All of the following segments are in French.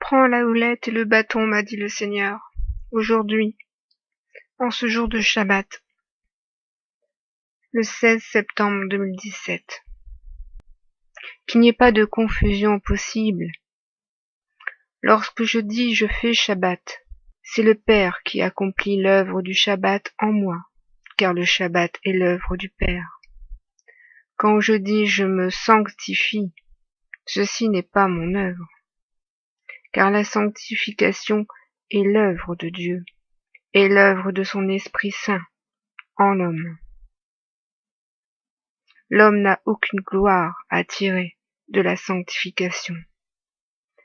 Prends la houlette et le bâton, m'a dit le Seigneur, aujourd'hui, en ce jour de Shabbat, le 16 septembre 2017. Qu'il n'y ait pas de confusion possible. Lorsque je dis je fais Shabbat, c'est le Père qui accomplit l'œuvre du Shabbat en moi, car le Shabbat est l'œuvre du Père. Quand je dis je me sanctifie, ceci n'est pas mon œuvre, car la sanctification est l'œuvre de Dieu, est l'œuvre de son Esprit Saint en l'homme. L'homme n'a aucune gloire à tirer de la sanctification,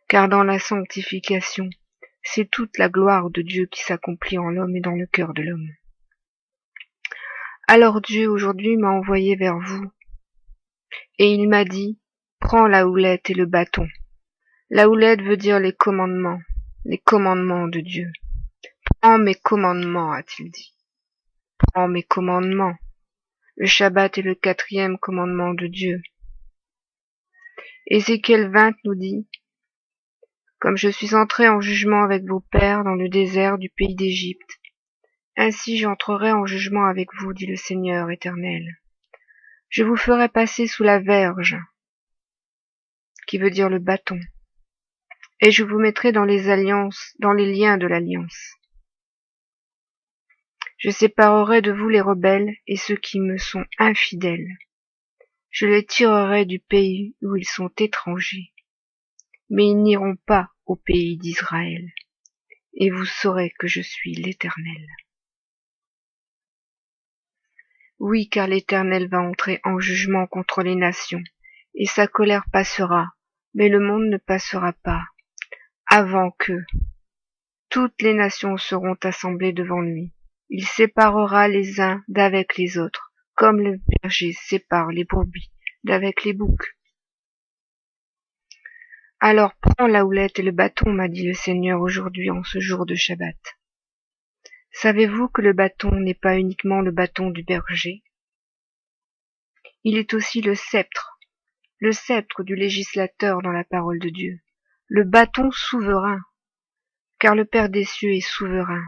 car dans la sanctification, c'est toute la gloire de Dieu qui s'accomplit en l'homme et dans le cœur de l'homme. Alors Dieu aujourd'hui m'a envoyé vers vous, et il m'a dit, prends la houlette et le bâton. La houlette veut dire les commandements de Dieu. Prends mes commandements, a-t-il dit. Prends mes commandements. Le Shabbat est le 4e commandement de Dieu. Ézéchiel 20 nous dit, comme je suis entré en jugement avec vos pères dans le désert du pays d'Égypte, ainsi j'entrerai en jugement avec vous, dit le Seigneur éternel. Je vous ferai passer sous la verge, qui veut dire le bâton, et je vous mettrai dans les alliances, dans les liens de l'alliance. Je séparerai de vous les rebelles et ceux qui me sont infidèles. Je les tirerai du pays où ils sont étrangers, mais ils n'iront pas au pays d'Israël, et vous saurez que je suis l'Éternel. Oui, car l'Éternel va entrer en jugement contre les nations, et sa colère passera, mais le monde ne passera pas, avant que toutes les nations seront assemblées devant lui. Il séparera les uns d'avec les autres, comme le berger sépare les brebis d'avec les boucs. Alors prends la houlette et le bâton, m'a dit le Seigneur aujourd'hui en ce jour de Shabbat. Savez-vous que le bâton n'est pas uniquement le bâton du berger? Il est aussi le sceptre du législateur dans la parole de Dieu, le bâton souverain, car le Père des cieux est souverain.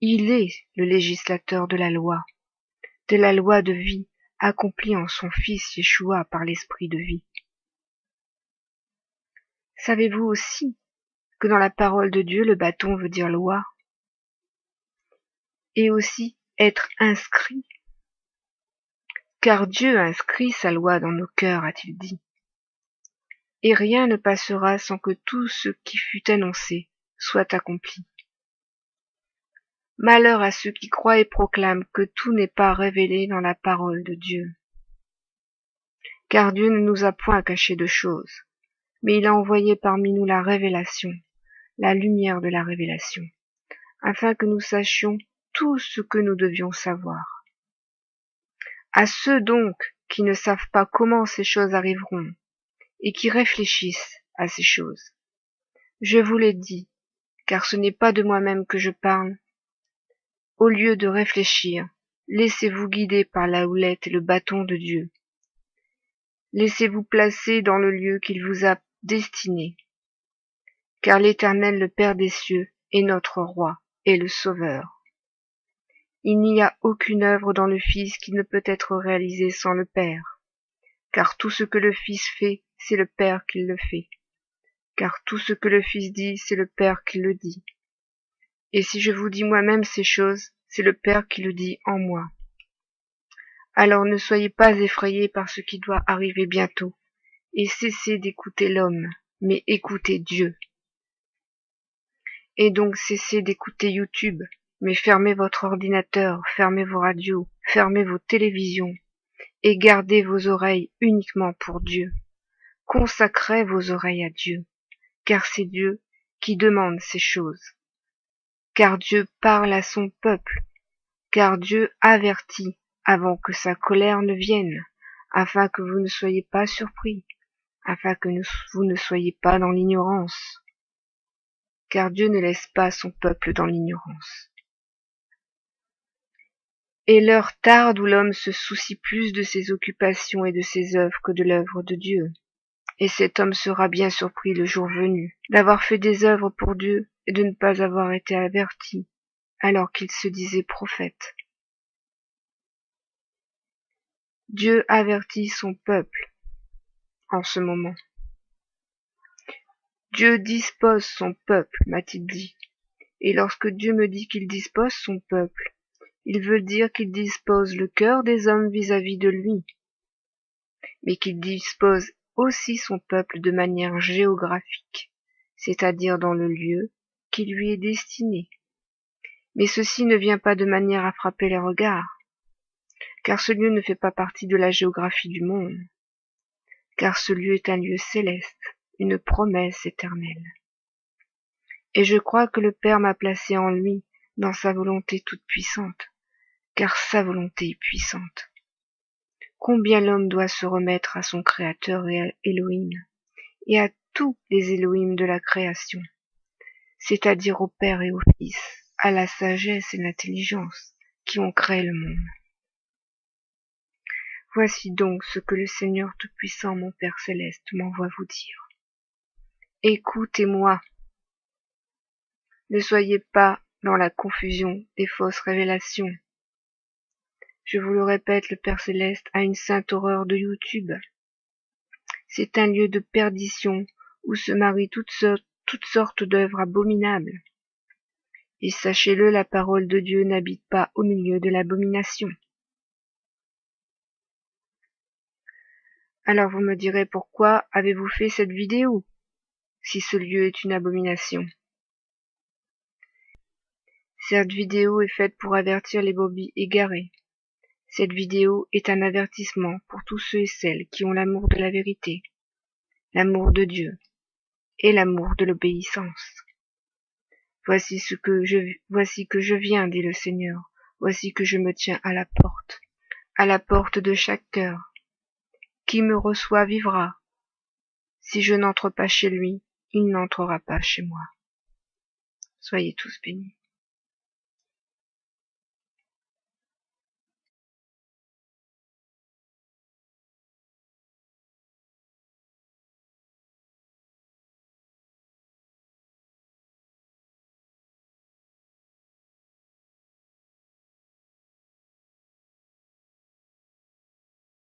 Il est le législateur de la loi de vie, accomplie en son Fils Yeshua par l'Esprit de vie. Savez-vous aussi que dans la parole de Dieu, le bâton veut dire loi, et aussi être inscrit, car Dieu inscrit sa loi dans nos cœurs, a-t-il dit. Et rien ne passera sans que tout ce qui fut annoncé soit accompli. Malheur à ceux qui croient et proclament que tout n'est pas révélé dans la parole de Dieu. Car Dieu ne nous a point caché de choses, mais il a envoyé parmi nous la révélation, la lumière de la révélation, afin que nous sachions tout ce que nous devions savoir. À ceux donc qui ne savent pas comment ces choses arriveront, et qui réfléchissent à ces choses, je vous l'ai dit, car ce n'est pas de moi-même que je parle. Au lieu de réfléchir, laissez-vous guider par la houlette et le bâton de Dieu. Laissez-vous placer dans le lieu qu'il vous a destiné, car l'Éternel, le Père des cieux, est notre Roi et le Sauveur. Il n'y a aucune œuvre dans le Fils qui ne peut être réalisée sans le Père, car tout ce que le Fils fait, c'est le Père qui le fait, car tout ce que le Fils dit, c'est le Père qui le dit. Et si je vous dis moi-même ces choses, c'est le Père qui le dit en moi. Alors ne soyez pas effrayés par ce qui doit arriver bientôt, et cessez d'écouter l'homme, mais écoutez Dieu. Et donc cessez d'écouter YouTube, mais fermez votre ordinateur, fermez vos radios, fermez vos télévisions, et gardez vos oreilles uniquement pour Dieu. Consacrez vos oreilles à Dieu, car c'est Dieu qui demande ces choses. Car Dieu parle à son peuple, car Dieu avertit avant que sa colère ne vienne, afin que vous ne soyez pas surpris, afin que vous ne soyez pas dans l'ignorance. Car Dieu ne laisse pas son peuple dans l'ignorance. Et l'heure tarde où l'homme se soucie plus de ses occupations et de ses œuvres que de l'œuvre de Dieu. Et cet homme sera bien surpris le jour venu d'avoir fait des œuvres pour Dieu et de ne pas avoir été averti, alors qu'il se disait prophète. Dieu avertit son peuple en ce moment. Dieu dispose son peuple, m'a-t-il dit. Et lorsque Dieu me dit qu'il dispose son peuple, il veut dire qu'il dispose le cœur des hommes vis-à-vis de lui, mais qu'il dispose aussi son peuple de manière géographique, c'est-à-dire dans le lieu qui lui est destiné. Mais ceci ne vient pas de manière à frapper les regards, car ce lieu ne fait pas partie de la géographie du monde, car ce lieu est un lieu céleste, une promesse éternelle. Et je crois que le Père m'a placé en lui, dans sa volonté toute puissante, car sa volonté est puissante. Combien l'homme doit se remettre à son Créateur et à Elohim, et à tous les Elohim de la création, c'est-à-dire au Père et au Fils, à la sagesse et l'intelligence qui ont créé le monde. Voici donc ce que le Seigneur Tout-Puissant, mon Père Céleste, m'envoie vous dire. Écoutez-moi. Ne soyez pas dans la confusion des fausses révélations. Je vous le répète, le Père Céleste a une sainte horreur de YouTube. C'est un lieu de perdition où se marient toutes sortes d'œuvres abominables. Et sachez-le, la parole de Dieu n'habite pas au milieu de l'abomination. Alors vous me direz pourquoi avez-vous fait cette vidéo, si ce lieu est une abomination. Cette vidéo est faite pour avertir les brebis égarés. Cette vidéo est un avertissement pour tous ceux et celles qui ont l'amour de la vérité, l'amour de Dieu et l'amour de l'obéissance. Voici que je viens, dit le Seigneur. Voici que je me tiens à la porte de chaque cœur. Qui me reçoit vivra. Si je n'entre pas chez lui, il n'entrera pas chez moi. Soyez tous bénis.